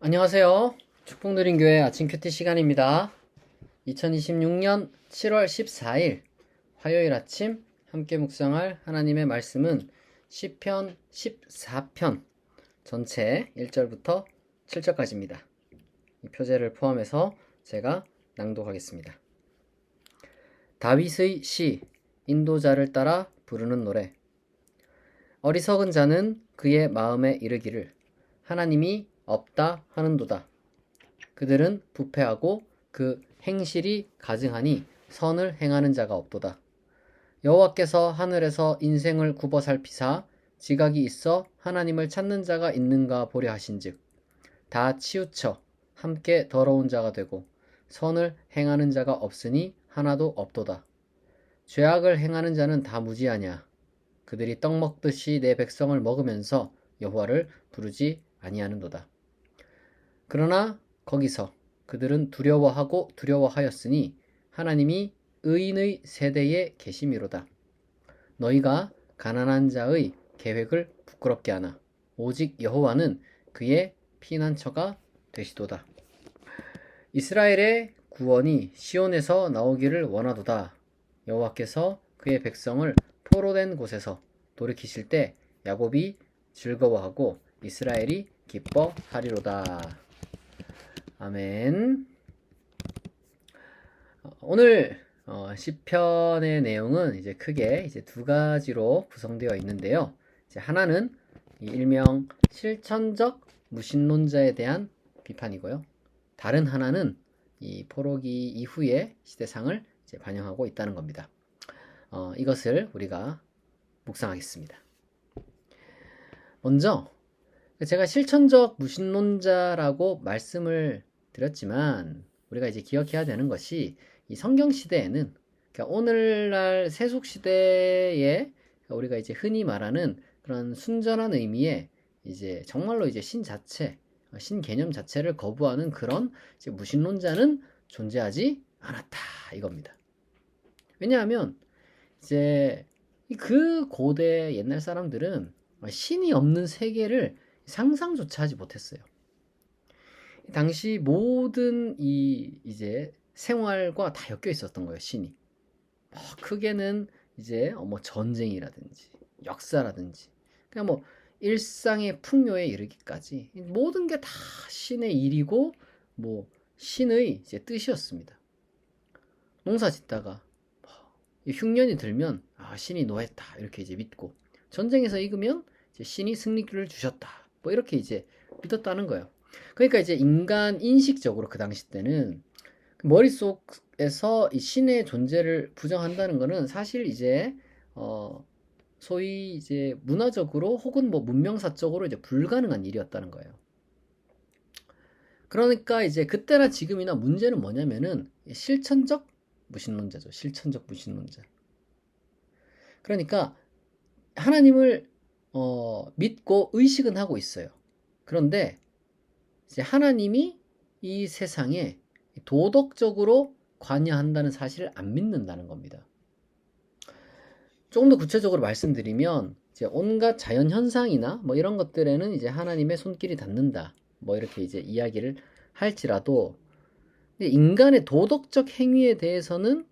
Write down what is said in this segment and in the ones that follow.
안녕하세요. 축복누린교회 아침 큐티 시간입니다. 2026년 7월 14일 화요일 아침 함께 묵상할 하나님의 말씀은 시편 14편 전체 1절부터 7절까지입니다. 이 표제를 포함해서 제가 낭독하겠습니다. 다윗의 시, 인도자를 따라 부르는 노래. 어리석은 자는 그의 마음에 이르기를 하나님이 없다 하는도다. 그들은 부패하고 그 행실이 가증하니 선을 행하는 자가 없도다. 여호와께서 하늘에서 인생을 굽어 살피사 지각이 있어 하나님을 찾는 자가 있는가 보려 하신즉 다 치우쳐 함께 더러운 자가 되고 선을 행하는 자가 없으니 하나도 없도다. 죄악을 행하는 자는 다 무지하냐. 그들이 떡 먹듯이 내 백성을 먹으면서 여호와를 부르지 아니하는도다. 그러나 거기서 그들은 두려워하고 두려워하였으니 하나님이 의인의 세대에 계심이로다. 너희가 가난한 자의 계획을 부끄럽게 하나 오직 여호와는 그의 피난처가 되시도다. 이스라엘의 구원이 시온에서 나오기를 원하도다. 여호와께서 그의 백성을 포로된 곳에서 돌이키실 때 야곱이 즐거워하고 이스라엘이 기뻐하리로다. 아멘. 오늘 시편의 내용은 이제 크게 이제 두 가지로 구성되어 있는데요. 이제 하나는 일명 실천적 무신론자에 대한 비판이고요. 다른 하나는 이 포로기 이후의 시대상을 이제 반영하고 있다는 겁니다. 이것을 우리가 묵상하겠습니다. 먼저 제가 실천적 무신론자라고 말씀을 드렸지만 우리가 이제 기억해야 되는 것이 이 성경 시대에는 그러니까 오늘날 세속 시대에 우리가 이제 흔히 말하는 그런 순전한 의미의 이제 정말로 이제 신 자체, 신 개념 자체를 거부하는 그런 이제 무신론자는 존재하지 않았다 이겁니다. 왜냐하면 이제 그 고대 옛날 사람들은 신이 없는 세계를 상상조차 하지 못했어요. 당시 모든 이제 생활과 다 엮여 있었던 거예요, 신이. 크게는 이제 뭐 전쟁이라든지 역사라든지 그냥 뭐 일상의 풍요에 이르기까지 모든 게 다 신의 일이고 뭐 신의 이제 뜻이었습니다. 농사 짓다가 흉년이 들면 신이 노했다 이렇게 이제 믿고 전쟁에서 이기면 이제 신이 승리를 주셨다. 뭐 이렇게 이제 믿었다는 거예요. 그러니까 이제 인간 인식적으로 그 당시 때는 머릿속에서 이 신의 존재를 부정한다는 거는 사실 이제 소위 이제 문화적으로 혹은 뭐 문명사적으로 이제 불가능한 일이었다는 거예요. 그러니까 이제 그때나 지금이나 문제는 뭐냐면은 실천적 무신론자죠. 실천적 무신론자. 그러니까 하나님을 믿고 의식은 하고 있어요. 그런데 이제 하나님이 이 세상에 도덕적으로 관여한다는 사실을 안 믿는다는 겁니다. 조금 더 구체적으로 말씀드리면 이제 온갖 자연 현상이나 뭐 이런 것들에는 이제 하나님의 손길이 닿는다. 뭐 이렇게 이제 이야기를 할지라도 인간의 도덕적 행위에 대해서는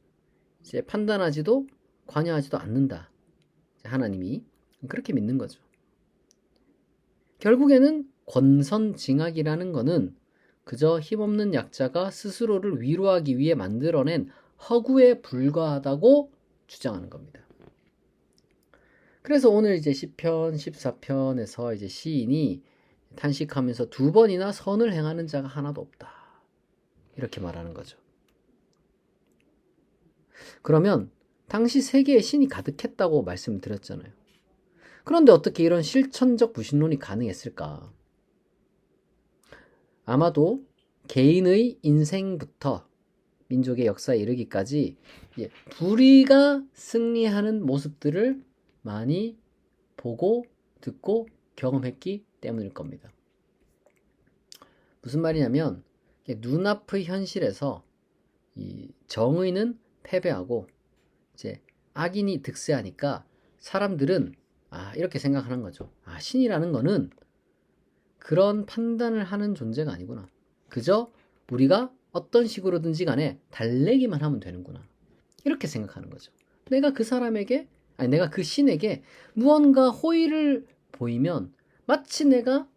이제 판단하지도 관여하지도 않는다. 하나님이 그렇게 믿는 거죠. 결국에는 권선징악이라는 거는 그저 힘없는 약자가 스스로를 위로하기 위해 만들어낸 허구에 불과하다고 주장하는 겁니다. 그래서 오늘 이제 시편 14편에서 이제 시인이 탄식하면서 두 번이나 선을 행하는 자가 하나도 없다. 이렇게 말하는 거죠. 그러면 당시 세계에 신이 가득했다고 말씀드렸잖아요. 그런데 어떻게 이런 실천적 무신론이 가능했을까? 아마도 개인의 인생부터 민족의 역사에 이르기까지 불의가 승리하는 모습들을 많이 보고 듣고 경험했기 때문일 겁니다. 무슨 말이냐면 눈앞의 현실에서 이 정의는 패배하고 이제 악인이 득세하니까 사람들은 이렇게 생각하는 거죠. 신이라는 거는 그런 판단을 하는 존재가 아니구나. 그저 우리가 어떤 식으로든지 간에 달래기만 하면 되는구나. 이렇게 생각하는 거죠. 내가 그 사람에게, 아니, 내가 그 신에게 무언가 호의를 보이면 마치 내가,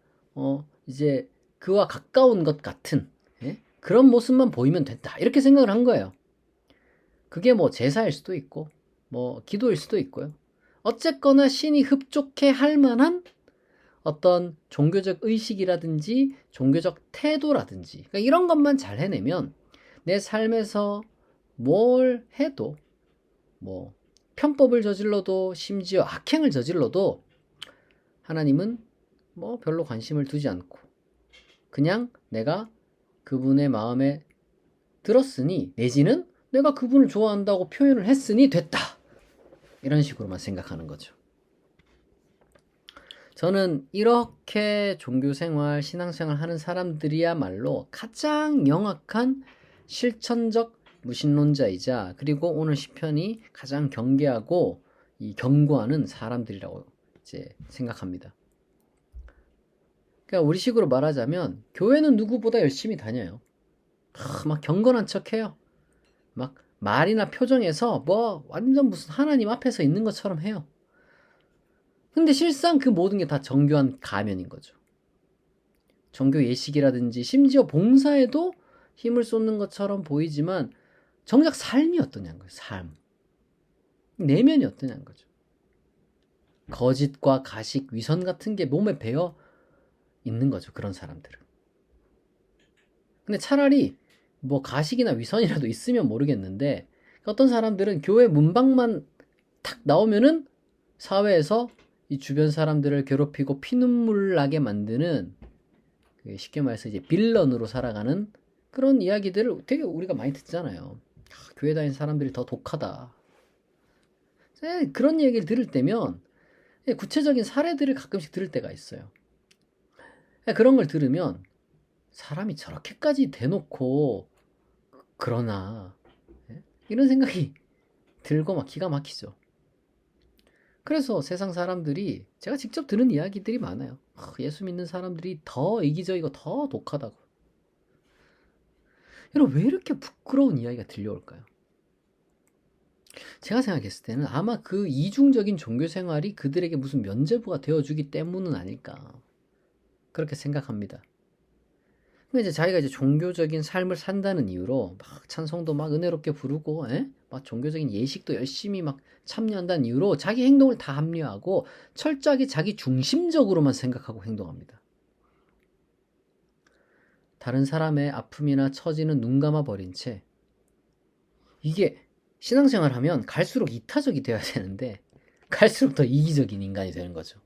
이제 그와 가까운 것 같은, 예? 그런 모습만 보이면 된다. 이렇게 생각을 한 거예요. 그게 뭐 제사일 수도 있고, 뭐 기도일 수도 있고요. 어쨌거나 신이 흡족해 할 만한 어떤 종교적 의식이라든지 종교적 태도라든지 그러니까 이런 것만 잘 해내면 내 삶에서 뭘 해도 뭐 편법을 저질러도 심지어 악행을 저질러도 하나님은 뭐 별로 관심을 두지 않고 그냥 내가 그분의 마음에 들었으니 내지는 내가 그분을 좋아한다고 표현을 했으니 됐다. 이런 식으로만 생각하는 거죠. 저는 이렇게 종교생활, 신앙생활 하는 사람들이야말로 가장 영악한 실천적 무신론자이자 그리고 오늘 시편이 가장 경계하고 경고하는 사람들이라고 이제 생각합니다. 그러니까 우리식으로 말하자면 교회는 누구보다 열심히 다녀요. 막 경건한 척해요. 막 말이나 표정에서 뭐 완전 무슨 하나님 앞에서 있는 것처럼 해요. 근데 실상 그 모든 게 다 정교한 가면인 거죠. 종교 예식이라든지 심지어 봉사에도 힘을 쏟는 것처럼 보이지만 정작 삶이 어떠냐는 거예요. 삶. 내면이 어떠냐는 거죠. 거짓과 가식, 위선 같은 게 몸에 배어 있는 거죠. 그런 사람들은. 근데 차라리 뭐 가식이나 위선이라도 있으면 모르겠는데 어떤 사람들은 교회 문방만 탁 나오면은 사회에서 이 주변 사람들을 괴롭히고 피눈물 나게 만드는 쉽게 말해서 이제 빌런으로 살아가는 그런 이야기들을 되게 우리가 많이 듣잖아요. 교회 다니는 사람들이 더 독하다. 그런 얘기를 들을 때면 구체적인 사례들을 가끔씩 들을 때가 있어요. 그런 걸 들으면 사람이 저렇게까지 대놓고 그러나 이런 생각이 들고 막 기가 막히죠. 그래서 세상 사람들이 제가 직접 들은 이야기들이 많아요. 예수 믿는 사람들이 더 이기적이고 더 독하다고. 여러분 왜 이렇게 부끄러운 이야기가 들려올까요? 제가 생각했을 때는 아마 그 이중적인 종교 생활이 그들에게 무슨 면죄부가 되어주기 때문은 아닐까 그렇게 생각합니다. 근데 이제 자기가 이제 종교적인 삶을 산다는 이유로 막 찬송도 막 은혜롭게 부르고, 막 종교적인 예식도 열심히 막 참여한다는 이유로 자기 행동을 다 합리화하고 철저하게 자기 중심적으로만 생각하고 행동합니다. 다른 사람의 아픔이나 처지는 눈 감아 버린 채 이게 신앙생활 하면 갈수록 이타적이 되어야 되는데 갈수록 더 이기적인 인간이 되는 거죠.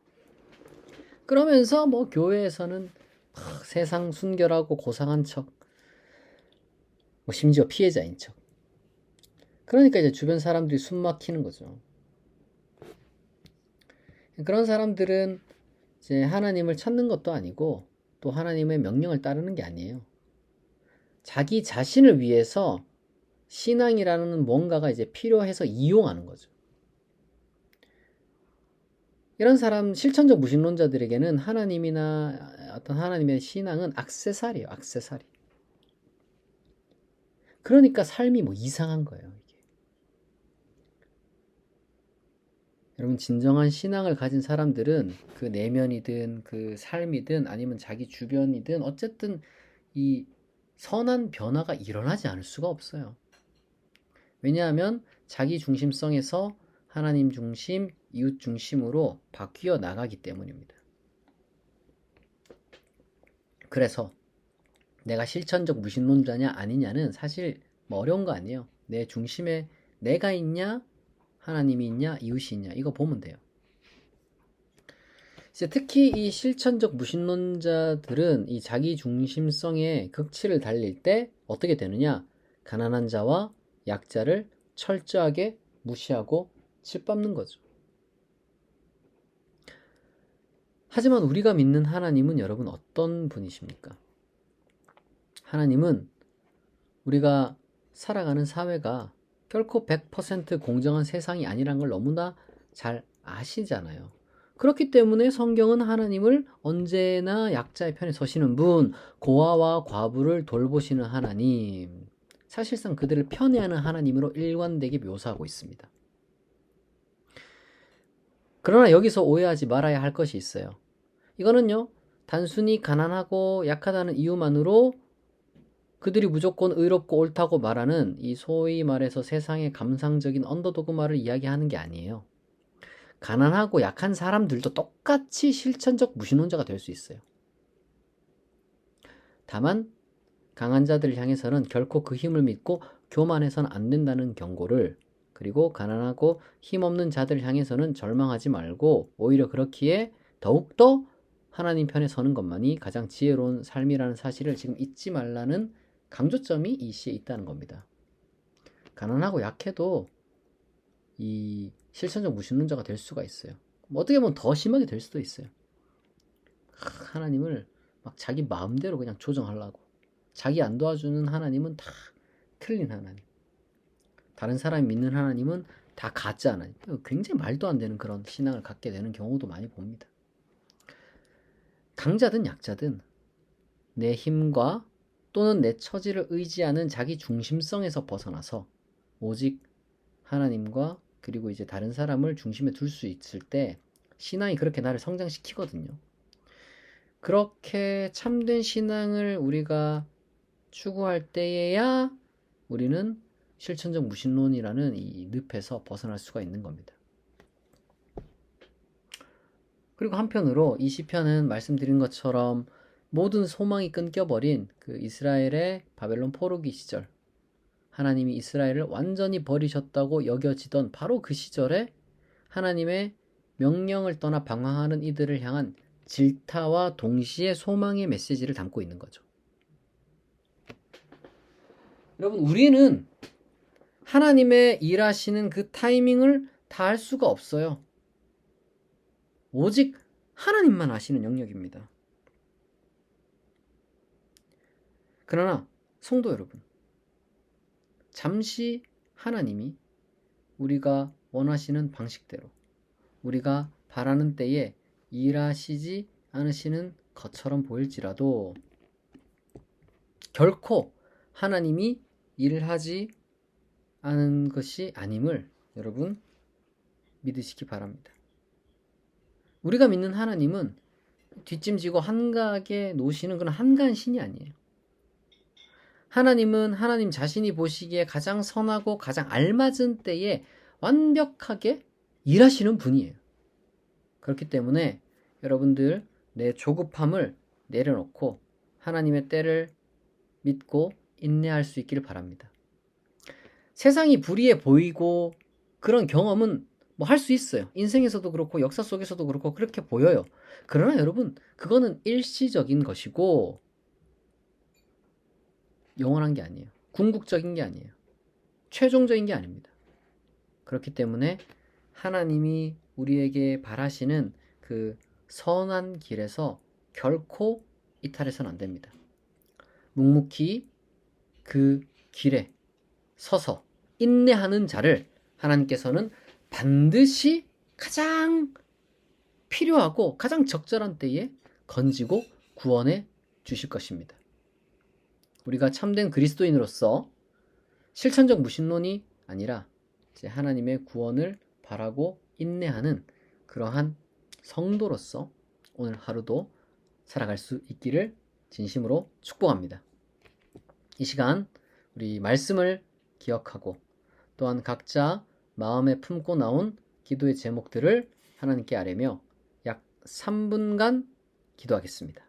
그러면서 뭐 교회에서는 세상 순결하고 고상한 척, 뭐 심지어 피해자인 척. 그러니까 이제 주변 사람들이 숨 막히는 거죠. 그런 사람들은 이제 하나님을 찾는 것도 아니고 또 하나님의 명령을 따르는 게 아니에요. 자기 자신을 위해서 신앙이라는 뭔가가 이제 필요해서 이용하는 거죠. 이런 사람, 실천적 무신론자들에게는 하나님이나 어떤 하나님의 신앙은 액세서리예요, 액세서리. 그러니까 삶이 뭐 이상한 거예요, 이게. 여러분, 진정한 신앙을 가진 사람들은 그 내면이든 그 삶이든 아니면 자기 주변이든 어쨌든 이 선한 변화가 일어나지 않을 수가 없어요. 왜냐하면 자기 중심성에서 하나님 중심, 이웃 중심으로 바뀌어 나가기 때문입니다. 그래서 내가 실천적 무신론자냐 아니냐는 사실 뭐 어려운 거 아니에요. 내 중심에 내가 있냐, 하나님이 있냐, 이웃이 있냐 이거 보면 돼요. 이제 특히 이 실천적 무신론자들은 이 자기 중심성의 극치를 달릴 때 어떻게 되느냐? 가난한 자와 약자를 철저하게 무시하고 짓밟는 거죠. 하지만 우리가 믿는 하나님은 여러분 어떤 분이십니까? 하나님은 우리가 살아가는 사회가 결코 100% 공정한 세상이 아니란 걸 너무나 잘 아시잖아요. 그렇기 때문에 성경은 하나님을 언제나 약자의 편에 서시는 분, 고아와 과부를 돌보시는 하나님, 사실상 그들을 편애하는 하나님으로 일관되게 묘사하고 있습니다. 그러나 여기서 오해하지 말아야 할 것이 있어요. 이거는요, 단순히 가난하고 약하다는 이유만으로 그들이 무조건 의롭고 옳다고 말하는 이 소위 말해서 세상의 감상적인 언더도그마를 이야기하는 게 아니에요. 가난하고 약한 사람들도 똑같이 실천적 무신론자가 될 수 있어요. 다만 강한 자들을 향해서는 결코 그 힘을 믿고 교만해서는 안 된다는 경고를, 그리고 가난하고 힘없는 자들을 향해서는 절망하지 말고 오히려 그렇기에 더욱더 하나님 편에 서는 것만이 가장 지혜로운 삶이라는 사실을 지금 잊지 말라는 강조점이 이 시에 있다는 겁니다. 가난하고 약해도 이 실천적 무신론자가 될 수가 있어요. 어떻게 보면 더 심하게 될 수도 있어요. 하나님을 막 자기 마음대로 그냥 조정하려고, 자기 안 도와주는 하나님은 다 틀린 하나님, 다른 사람이 믿는 하나님은 다 가짜 하나님, 굉장히 말도 안 되는 그런 신앙을 갖게 되는 경우도 많이 봅니다. 강자든 약자든 내 힘과 또는 내 처지를 의지하는 자기 중심성에서 벗어나서 오직 하나님과 그리고 이제 다른 사람을 중심에 둘 수 있을 때 신앙이 그렇게 나를 성장시키거든요. 그렇게 참된 신앙을 우리가 추구할 때에야 우리는 실천적 무신론이라는 이 늪에서 벗어날 수가 있는 겁니다. 그리고 한편으로 이 시편은 말씀드린 것처럼 모든 소망이 끊겨버린 그 이스라엘의 바벨론 포로기 시절, 하나님이 이스라엘을 완전히 버리셨다고 여겨지던 바로 그 시절에 하나님의 명령을 떠나 방황하는 이들을 향한 질타와 동시에 소망의 메시지를 담고 있는 거죠. 여러분, 우리는 하나님의 일하시는 그 타이밍을 다 알 수가 없어요. 오직 하나님만 아시는 영역입니다. 그러나 성도 여러분, 잠시 하나님이 우리가 원하시는 방식대로 우리가 바라는 때에 일하시지 않으시는 것처럼 보일지라도 결코 하나님이 일을 하지 않은 것이 아님을 여러분 믿으시기 바랍니다. 우리가 믿는 하나님은 뒷짐지고 한가하게 노시는 그런 한가한 신이 아니에요. 하나님은 하나님 자신이 보시기에 가장 선하고 가장 알맞은 때에 완벽하게 일하시는 분이에요. 그렇기 때문에 여러분들 내 조급함을 내려놓고 하나님의 때를 믿고 인내할 수 있기를 바랍니다. 세상이 불의해 보이고 그런 경험은 뭐 할 수 있어요. 인생에서도 그렇고 역사 속에서도 그렇고 그렇게 보여요. 그러나 여러분, 그거는 일시적인 것이고 영원한 게 아니에요. 궁극적인 게 아니에요. 최종적인 게 아닙니다. 그렇기 때문에 하나님이 우리에게 바라시는 그 선한 길에서 결코 이탈해서는 안 됩니다. 묵묵히 그 길에 서서 인내하는 자를 하나님께서는 반드시 가장 필요하고 가장 적절한 때에 건지고 구원해 주실 것입니다. 우리가 참된 그리스도인으로서 실천적 무신론이 아니라 이제 하나님의 구원을 바라고 인내하는 그러한 성도로서 오늘 하루도 살아갈 수 있기를 진심으로 축복합니다. 이 시간 우리 말씀을 기억하고 또한 각자 마음에 품고 나온 기도의 제목들을 하나님께 아뢰며 약 3분간 기도하겠습니다.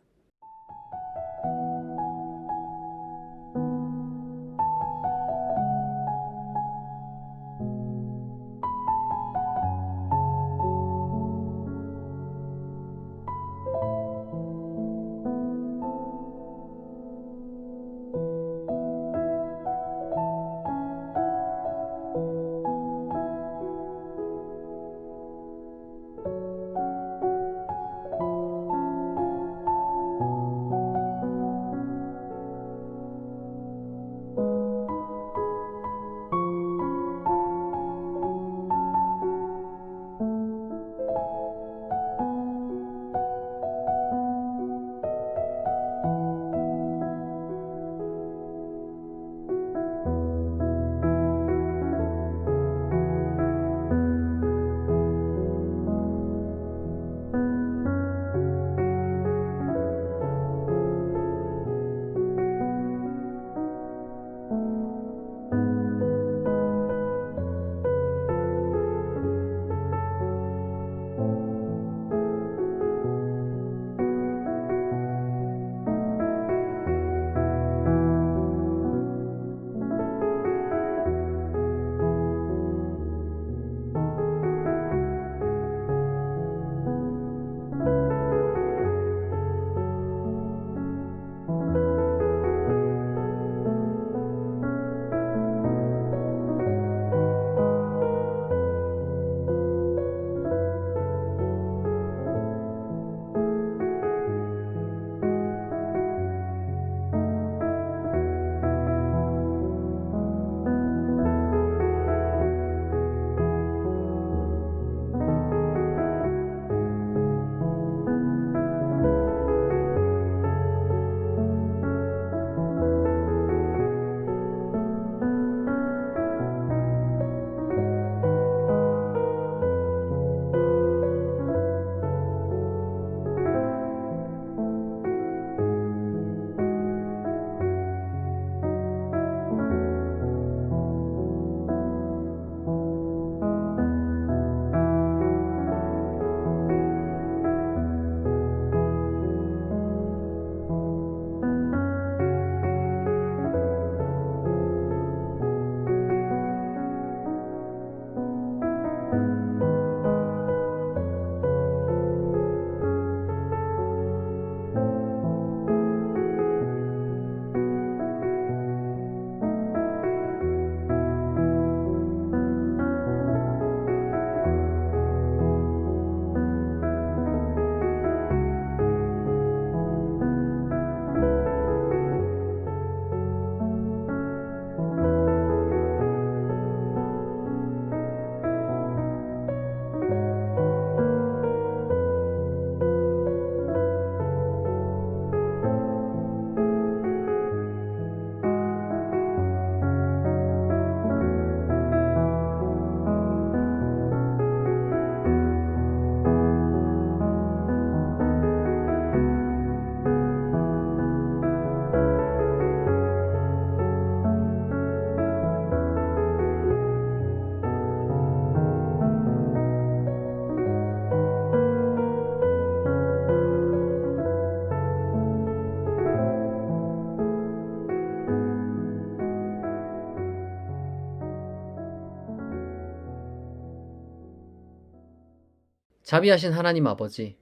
자비하신 하나님 아버지,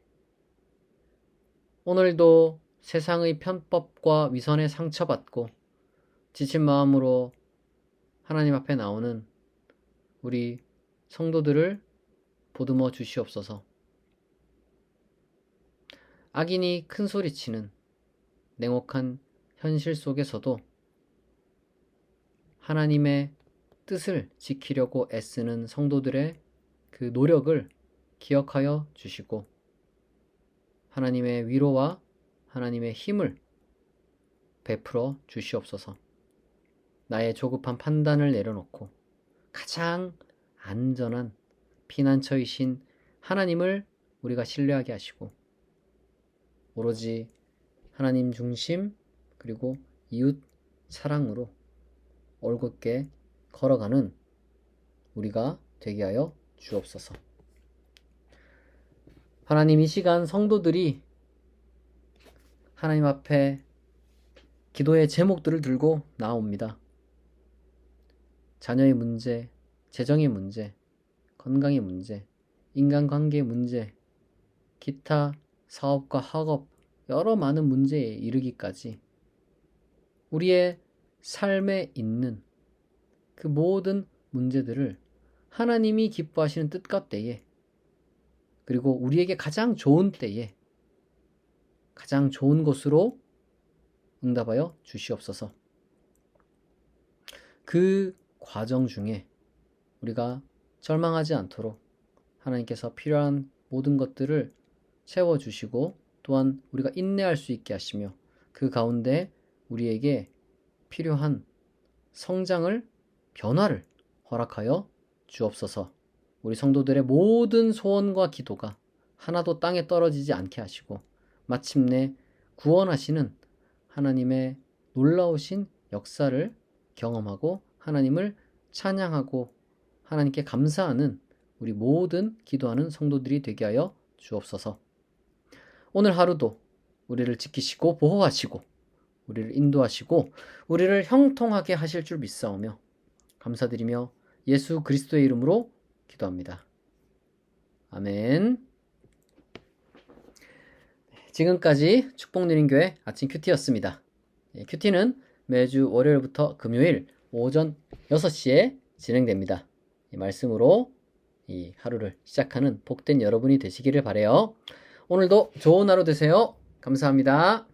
오늘도 세상의 편법과 위선에 상처받고 지친 마음으로 하나님 앞에 나오는 우리 성도들을 보듬어 주시옵소서. 악인이 큰 소리치는 냉혹한 현실 속에서도 하나님의 뜻을 지키려고 애쓰는 성도들의 그 노력을 기억하여 주시고 하나님의 위로와 하나님의 힘을 베풀어 주시옵소서. 나의 조급한 판단을 내려놓고 가장 안전한 피난처이신 하나님을 우리가 신뢰하게 하시고 오로지 하나님 중심 그리고 이웃 사랑으로 올곧게 걸어가는 우리가 되게 하여 주옵소서. 하나님, 이 시간 성도들이 하나님 앞에 기도의 제목들을 들고 나옵니다. 자녀의 문제, 재정의 문제, 건강의 문제, 인간관계의 문제, 기타 사업과 학업, 여러 많은 문제에 이르기까지 우리의 삶에 있는 그 모든 문제들을 하나님이 기뻐하시는 뜻과 때에 그리고 우리에게 가장 좋은 때에 가장 좋은 것으로 응답하여 주시옵소서. 그 과정 중에 우리가 절망하지 않도록 하나님께서 필요한 모든 것들을 채워주시고 또한 우리가 인내할 수 있게 하시며 그 가운데 우리에게 필요한 성장을, 변화를 허락하여 주옵소서. 우리 성도들의 모든 소원과 기도가 하나도 땅에 떨어지지 않게 하시고 마침내 구원하시는 하나님의 놀라우신 역사를 경험하고 하나님을 찬양하고 하나님께 감사하는 우리 모든 기도하는 성도들이 되게 하여 주옵소서. 오늘 하루도 우리를 지키시고 보호하시고 우리를 인도하시고 우리를 형통하게 하실 줄 믿사오며 감사드리며 예수 그리스도의 이름으로 기도합니다. 아멘. 지금까지 축복누린교회 아침 큐티였습니다. 큐티는 매주 월요일부터 금요일 오전 6시에 진행됩니다. 이 말씀으로 이 하루를 시작하는 복된 여러분이 되시기를 바라요. 오늘도 좋은 하루 되세요. 감사합니다.